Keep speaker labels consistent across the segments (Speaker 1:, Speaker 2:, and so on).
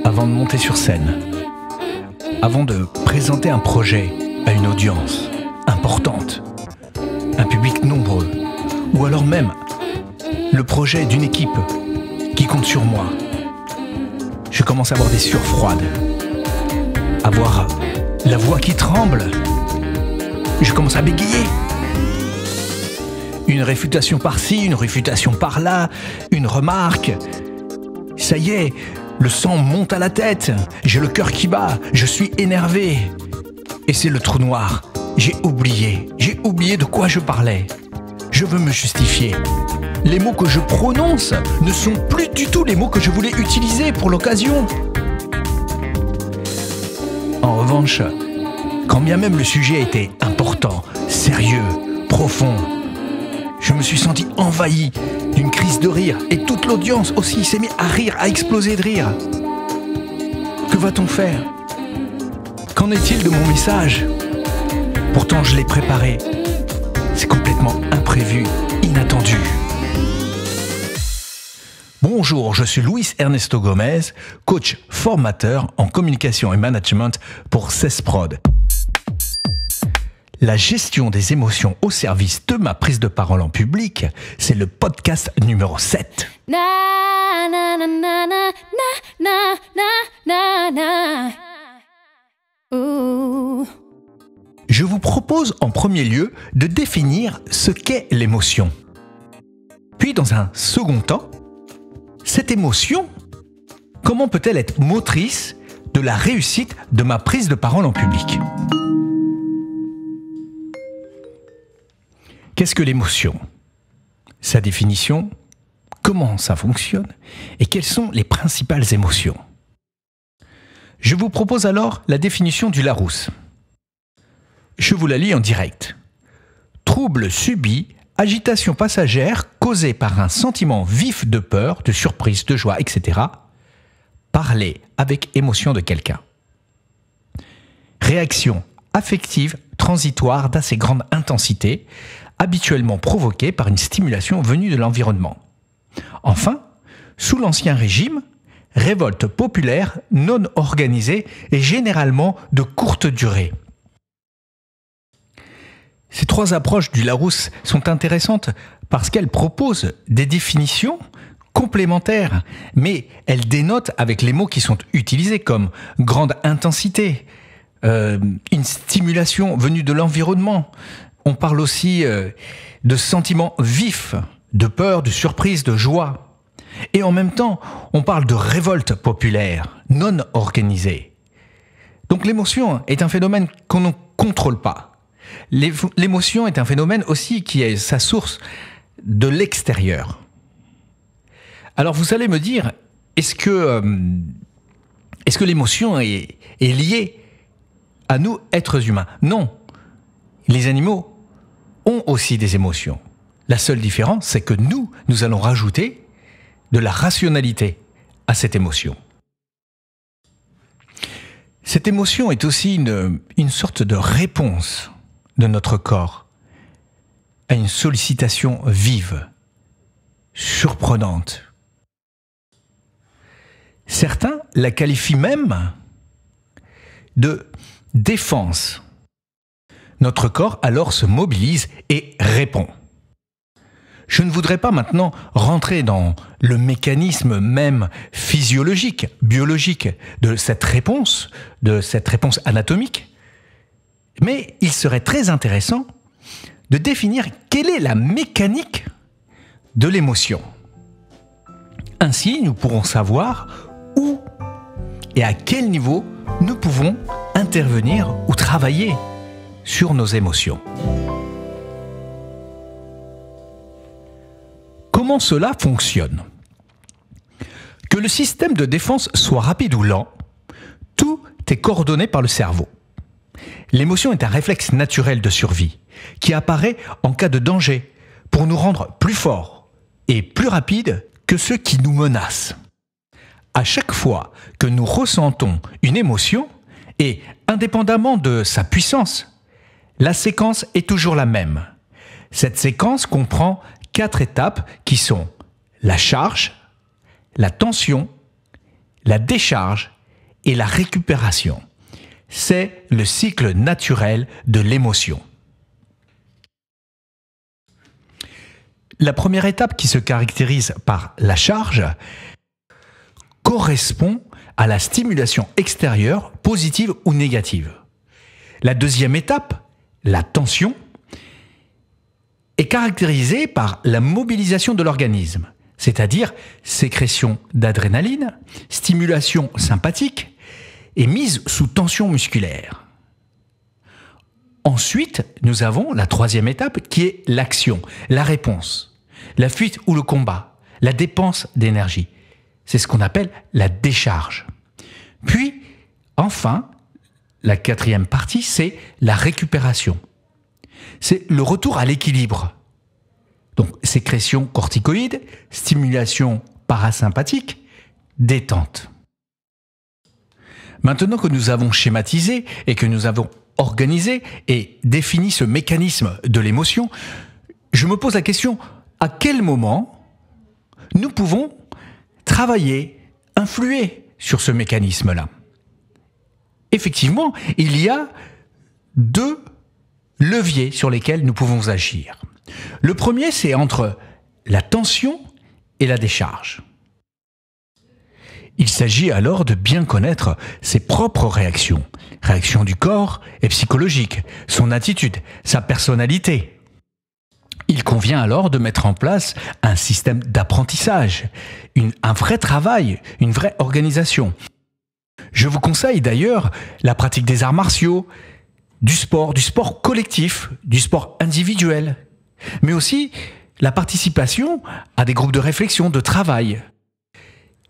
Speaker 1: avant de monter sur scène, avant de présenter un projet à une audience importante, un public nombreux, ou alors même le projet d'une équipe qui compte sur moi, je commence à avoir des sueurs froides, à avoir la voix qui tremble, je commence à bégayer. Une réfutation par-ci, une réfutation par-là, une remarque. Ça y est, le sang monte à la tête, j'ai le cœur qui bat, je suis énervé. Et c'est le trou noir. J'ai oublié de quoi je parlais. Je veux me justifier. Les mots que je prononce ne sont plus du tout les mots que je voulais utiliser pour l'occasion. En revanche, quand bien même le sujet était important, sérieux, profond, je me suis senti envahi d'une crise de rire et toute l'audience aussi s'est mise à rire, à exploser de rire. Que va-t-on faire? Qu'en est-il de mon message? Pourtant je l'ai préparé. C'est complètement imprévu, inattendu. Bonjour, je suis Luis Ernesto Gomez, coach formateur en communication et management pour CESprod. La gestion des émotions au service de ma prise de parole en public, c'est le podcast numéro 7. Na, na, na, na, na, na, na, na, na. Je vous propose en premier lieu de définir ce qu'est l'émotion. Puis dans un second temps, cette émotion, comment peut-elle être motrice de la réussite de ma prise de parole en public ? Qu'est-ce que l'émotion? Sa définition, comment ça fonctionne et quelles sont les principales émotions? Je vous propose alors la définition du Larousse. Je vous la lis en direct. Trouble subit, agitation passagère causée par un sentiment vif de peur, de surprise, de joie, etc. Parler avec émotion de quelqu'un. Réaction affective transitoire d'assez grande intensité, habituellement provoquée par une stimulation venue de l'environnement. Enfin, sous l'Ancien Régime, révolte populaire non organisée et généralement de courte durée. Ces trois approches du Larousse sont intéressantes parce qu'elles proposent des définitions complémentaires, mais elles dénotent avec les mots qui sont utilisés comme grande intensité, une stimulation venue de l'environnement. On parle aussi de sentiments vifs, de peur, de surprise, de joie. Et en même temps, on parle de révolte populaire, non organisée. Donc l'émotion est un phénomène qu'on ne contrôle pas. L'émotion est un phénomène aussi qui est sa source de l'extérieur. Alors vous allez me dire, est-ce que l'émotion est liée à nous, êtres humains? Non. Les animaux ont aussi des émotions. La seule différence, c'est que nous allons rajouter de la rationalité à cette émotion. Cette émotion est aussi une sorte de réponse de notre corps à une sollicitation vive, surprenante. Certains la qualifient même de défense. Notre corps alors se mobilise et répond. Je ne voudrais pas maintenant rentrer dans le mécanisme même physiologique, biologique de cette réponse anatomique, mais il serait très intéressant de définir quelle est la mécanique de l'émotion. Ainsi, nous pourrons savoir où et à quel niveau nous pouvons intervenir ou travailler sur nos émotions. Comment cela fonctionne? Que le système de défense soit rapide ou lent, tout est coordonné par le cerveau. L'émotion est un réflexe naturel de survie qui apparaît en cas de danger pour nous rendre plus forts et plus rapides que ceux qui nous menacent. À chaque fois que nous ressentons une émotion, et indépendamment de sa puissance, la séquence est toujours la même. Cette séquence comprend 4 étapes qui sont la charge, la tension, la décharge et la récupération. C'est le cycle naturel de l'émotion. La première étape, qui se caractérise par la charge, correspond à la stimulation extérieure, positive ou négative. La deuxième étape, la tension, est caractérisée par la mobilisation de l'organisme, c'est-à-dire sécrétion d'adrénaline, stimulation sympathique et mise sous tension musculaire. Ensuite, nous avons la troisième étape qui est l'action, la réponse, la fuite ou le combat, la dépense d'énergie. C'est ce qu'on appelle la décharge. Puis, enfin, la quatrième partie, c'est la récupération. C'est le retour à l'équilibre. Donc, sécrétion corticoïde, stimulation parasympathique, détente. Maintenant que nous avons schématisé et que nous avons organisé et défini ce mécanisme de l'émotion, je me pose la question, à quel moment nous pouvons travailler, influer sur ce mécanisme-là? Effectivement, il y a deux leviers sur lesquels nous pouvons agir. Le premier, c'est entre la tension et la décharge. Il s'agit alors de bien connaître ses propres réactions, réactions du corps et psychologiques, son attitude, sa personnalité. Il convient alors de mettre en place un système d'apprentissage, un vrai travail, une vraie organisation. Je vous conseille d'ailleurs la pratique des arts martiaux, du sport collectif, du sport individuel, mais aussi la participation à des groupes de réflexion, de travail.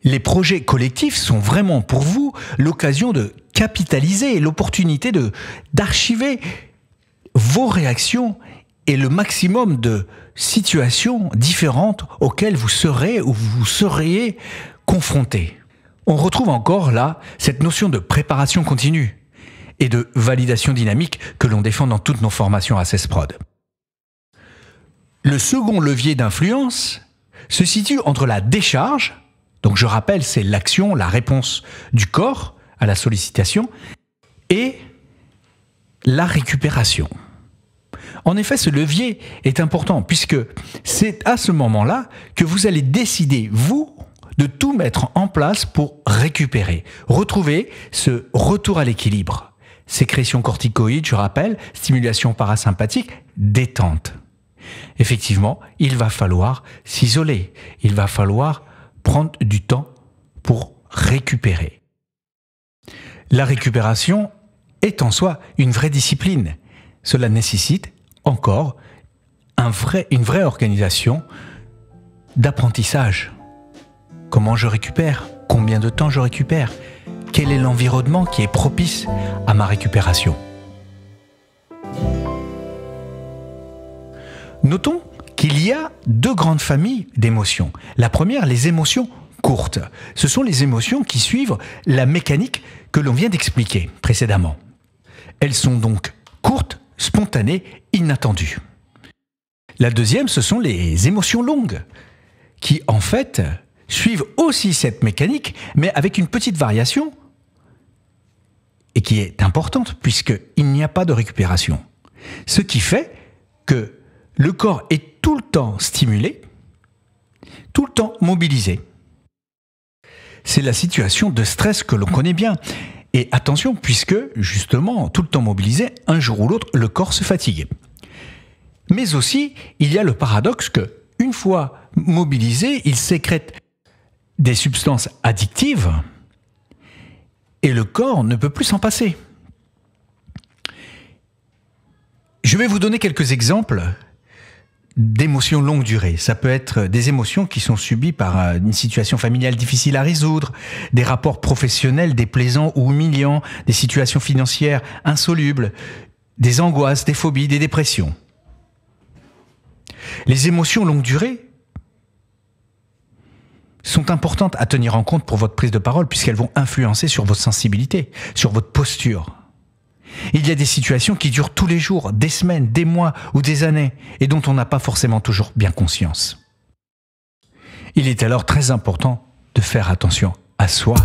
Speaker 1: Les projets collectifs sont vraiment pour vous l'occasion de capitaliser, l'opportunité d'archiver vos réactions et le maximum de situations différentes auxquelles vous serez ou vous seriez confrontés. On retrouve encore là cette notion de préparation continue et de validation dynamique que l'on défend dans toutes nos formations Access Prod. Le second levier d'influence se situe entre la décharge, donc je rappelle, c'est l'action, la réponse du corps à la sollicitation, et la récupération. En effet, ce levier est important puisque c'est à ce moment-là que vous allez décider, vous, de tout mettre en place pour récupérer, retrouver ce retour à l'équilibre. Sécrétion corticoïde, je rappelle, stimulation parasympathique, détente. Effectivement, il va falloir s'isoler, il va falloir prendre du temps pour récupérer. La récupération est en soi une vraie discipline. Cela nécessite encore une vraie organisation d'apprentissage. Comment je récupère? Combien de temps je récupère? Quel est l'environnement qui est propice à ma récupération? Notons qu'il y a deux grandes familles d'émotions. La première, les émotions courtes. Ce sont les émotions qui suivent la mécanique que l'on vient d'expliquer précédemment. Elles sont donc courtes, spontanées, inattendues. La deuxième, ce sont les émotions longues, qui en fait suivent aussi cette mécanique, mais avec une petite variation, et qui est importante, puisqu'il n'y a pas de récupération. Ce qui fait que le corps est tout le temps stimulé, tout le temps mobilisé. C'est la situation de stress que l'on connaît bien. Et attention, puisque, justement, tout le temps mobilisé, un jour ou l'autre, le corps se fatigue. Mais aussi, il y a le paradoxe que, une fois mobilisé, il sécrète des substances addictives et le corps ne peut plus s'en passer. Je vais vous donner quelques exemples d'émotions longue durée. Ça peut être des émotions qui sont subies par une situation familiale difficile à résoudre, des rapports professionnels déplaisants ou humiliants, des situations financières insolubles, des angoisses, des phobies, des dépressions. Les émotions longue durée sont importantes à tenir en compte pour votre prise de parole puisqu'elles vont influencer sur votre sensibilité, sur votre posture. Il y a des situations qui durent tous les jours, des semaines, des mois ou des années et dont on n'a pas forcément toujours bien conscience. Il est alors très important de faire attention à soi.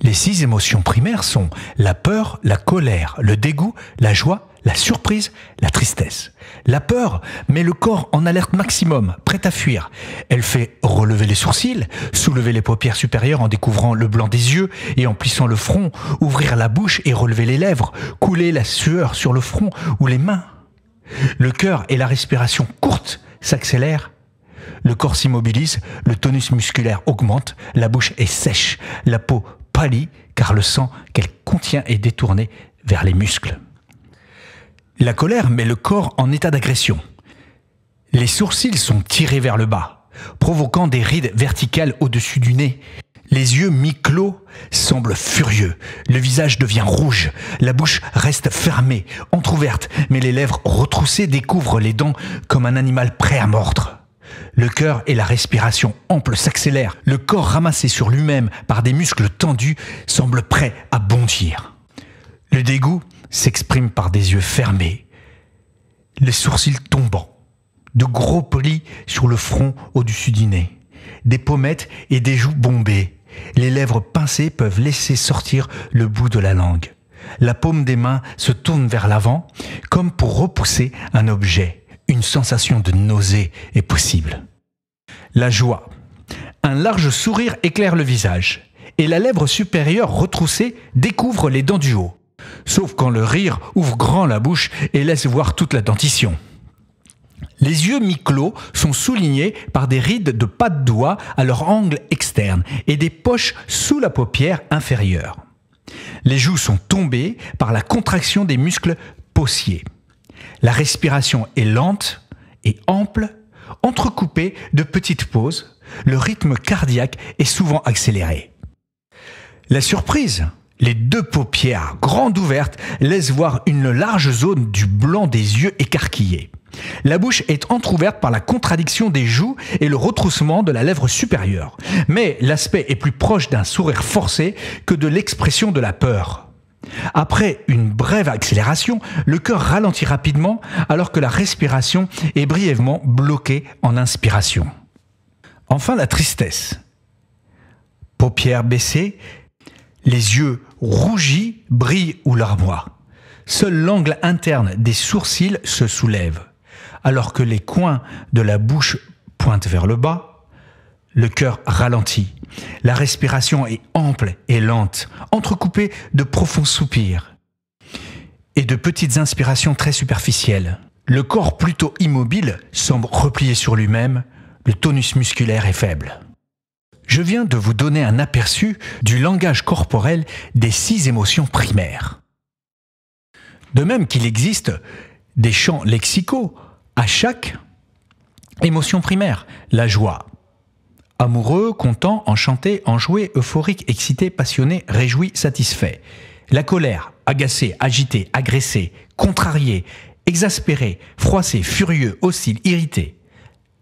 Speaker 1: Les 6 émotions primaires sont la peur, la colère, le dégoût, la joie, la surprise, la tristesse. La peur met le corps en alerte maximum, prêt à fuir. Elle fait relever les sourcils, soulever les paupières supérieures en découvrant le blanc des yeux et en plissant le front, ouvrir la bouche et relever les lèvres, couler la sueur sur le front ou les mains. Le cœur et la respiration courte s'accélèrent. Le corps s'immobilise, le tonus musculaire augmente, la bouche est sèche, la peau pâlit car le sang qu'elle contient est détourné vers les muscles. La colère met le corps en état d'agression. Les sourcils sont tirés vers le bas, provoquant des rides verticales au-dessus du nez. Les yeux mi-clos semblent furieux, le visage devient rouge, la bouche reste fermée, entrouverte, mais les lèvres retroussées découvrent les dents comme un animal prêt à mordre. Le cœur et la respiration ample s'accélèrent, le corps ramassé sur lui-même par des muscles tendus semble prêt à bondir. Le dégoût s'exprime par des yeux fermés, les sourcils tombants, de gros plis sur le front au-dessus du nez, des pommettes et des joues bombées. Les lèvres pincées peuvent laisser sortir le bout de la langue. La paume des mains se tourne vers l'avant, comme pour repousser un objet. Une sensation de nausée est possible. La joie. Un large sourire éclaire le visage, et la lèvre supérieure retroussée découvre les dents du haut. Sauf quand le rire ouvre grand la bouche et laisse voir toute la dentition. Les yeux mi-clos sont soulignés par des rides de pas de doigts à leur angle externe et des poches sous la paupière inférieure. Les joues sont tombées par la contraction des muscles paussiers. La respiration est lente et ample, entrecoupée de petites pauses. Le rythme cardiaque est souvent accéléré. La surprise, les 2 paupières grandes ouvertes laissent voir une large zone du blanc des yeux écarquillés. La bouche est entrouverte par la contradiction des joues et le retroussement de la lèvre supérieure. Mais l'aspect est plus proche d'un sourire forcé que de l'expression de la peur. Après une brève accélération, le cœur ralentit rapidement alors que la respiration est brièvement bloquée en inspiration. Enfin, la tristesse. Paupières baissées, les yeux rougis brillent ou larmoient. Seul l'angle interne des sourcils se soulève. Alors que les coins de la bouche pointent vers le bas, le cœur ralentit. La respiration est ample et lente, entrecoupée de profonds soupirs et de petites inspirations très superficielles. Le corps plutôt immobile semble replié sur lui-même, le tonus musculaire est faible. Je viens de vous donner un aperçu du langage corporel des 6 émotions primaires. De même qu'il existe des champs lexicaux à chaque émotion primaire. La joie. Amoureux, content, enchanté, enjoué, euphorique, excité, passionné, réjoui, satisfait. La colère, agacé, agité, agressé, contrarié, exaspéré, froissé, furieux, hostile, irrité.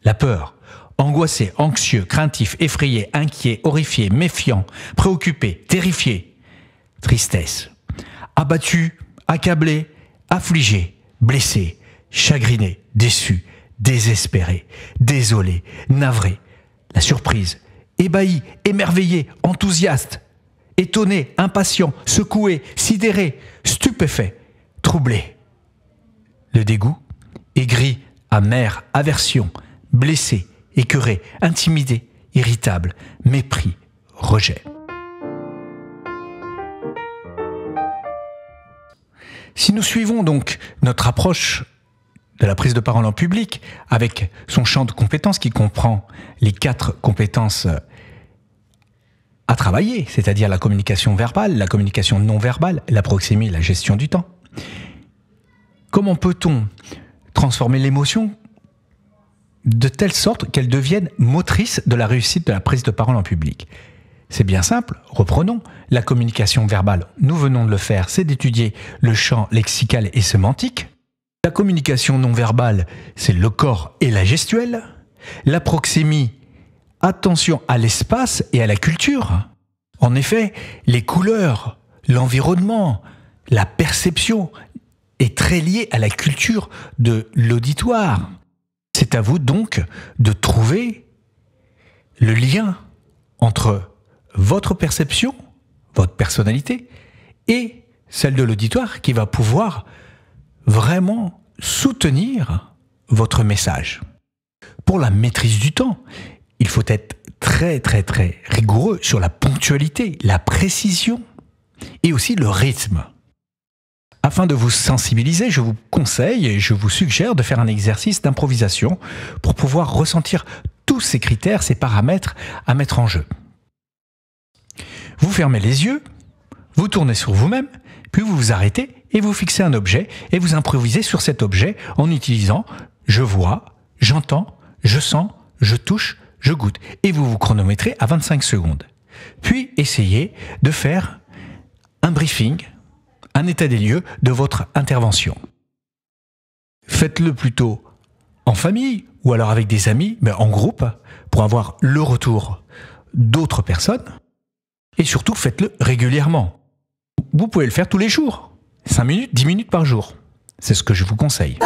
Speaker 1: La peur, angoissé, anxieux, craintif, effrayé, inquiet, horrifié, méfiant, préoccupé, terrifié. Tristesse, abattu, accablé, affligé, blessé, chagriné, déçu, désespéré, désolé, navré. La surprise, ébahi, émerveillé, enthousiaste, étonné, impatient, secoué, sidéré, stupéfait, troublé. Le dégoût, aigri, amer, aversion, blessé, écœuré, intimidé, irritable, mépris, rejet. Si nous suivons donc notre approche de la prise de parole en public, avec son champ de compétences qui comprend les 4 compétences à travailler, c'est-à-dire la communication verbale, la communication non verbale, la proxémie, la gestion du temps. Comment peut-on transformer l'émotion de telle sorte qu'elle devienne motrice de la réussite de la prise de parole en public ? C'est bien simple, reprenons. La communication verbale, nous venons de le faire, c'est d'étudier le champ lexical et sémantique. La communication non verbale, c'est le corps et la gestuelle. La proxémie, attention à l'espace et à la culture. En effet, les couleurs, l'environnement, la perception est très liée à la culture de l'auditoire. C'est à vous donc de trouver le lien entre votre perception, votre personnalité, et celle de l'auditoire qui va pouvoir vraiment soutenir votre message. Pour la maîtrise du temps, il faut être très rigoureux sur la ponctualité, la précision et aussi le rythme. Afin de vous sensibiliser, je vous conseille et je vous suggère de faire un exercice d'improvisation pour pouvoir ressentir tous ces critères, ces paramètres à mettre en jeu. Vous fermez les yeux, vous tournez sur vous-même, puis vous vous arrêtez et vous fixez un objet et vous improvisez sur cet objet en utilisant « je vois »,« j'entends »,« je sens »,« je touche », « je goûte » et vous vous chronométrez à 25 secondes. Puis essayez de faire un briefing, un état des lieux de votre intervention. Faites-le plutôt en famille ou alors avec des amis, mais en groupe, pour avoir le retour d'autres personnes. Et surtout, faites-le régulièrement. Vous pouvez le faire tous les jours, 5 minutes, 10 minutes par jour. C'est ce que je vous conseille.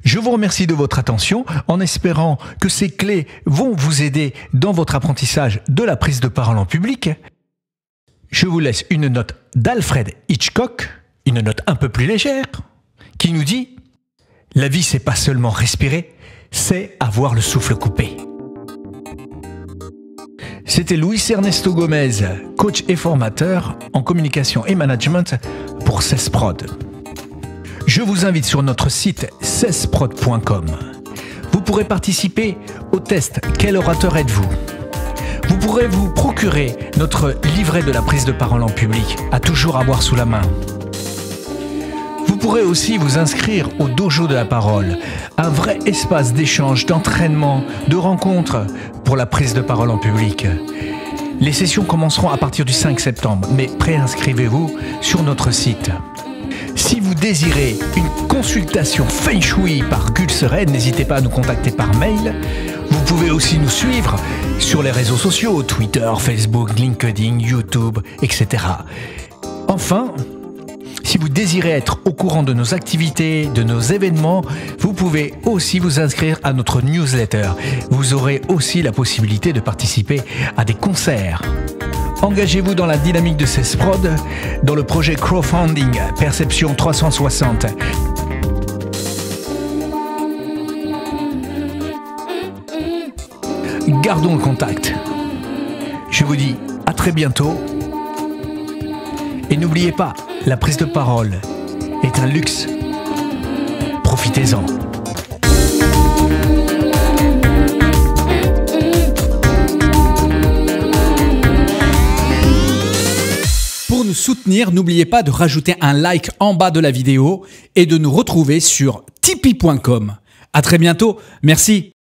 Speaker 1: Je vous remercie de votre attention en espérant que ces clés vont vous aider dans votre apprentissage de la prise de parole en public. Je vous laisse une note d'Alfred Hitchcock, une note un peu plus légère, qui nous dit « La vie, c'est pas seulement respirer, c'est avoir le souffle coupé ». C'était Luis Ernesto Gomez, coach et formateur en communication et management pour CESPROD. Je vous invite sur notre site cesprod.com. Vous pourrez participer au test « Quel orateur êtes-vous » Vous pourrez vous procurer notre livret de la prise de parole en public, à toujours avoir sous la main. Vous pourrez aussi vous inscrire au Dojo de la parole, un vrai espace d'échange, d'entraînement, de rencontre pour la prise de parole en public. Les sessions commenceront à partir du 5 septembre, mais préinscrivez-vous sur notre site. Si vous désirez une consultation Feng Shui par Gulseren, n'hésitez pas à nous contacter par mail. Vous pouvez aussi nous suivre sur les réseaux sociaux, Twitter, Facebook, LinkedIn, YouTube, etc. Enfin, si vous désirez être au courant de nos activités, de nos événements, vous pouvez aussi vous inscrire à notre newsletter. Vous aurez aussi la possibilité de participer à des concerts. Engagez-vous dans la dynamique de CESPROD, dans le projet crowdfunding Perception 360. Gardons le contact. Je vous dis à très bientôt. Et n'oubliez pas, la prise de parole est un luxe. Profitez-en.
Speaker 2: Pour nous soutenir, n'oubliez pas de rajouter un like en bas de la vidéo et de nous retrouver sur tipeee.com. À très bientôt. Merci.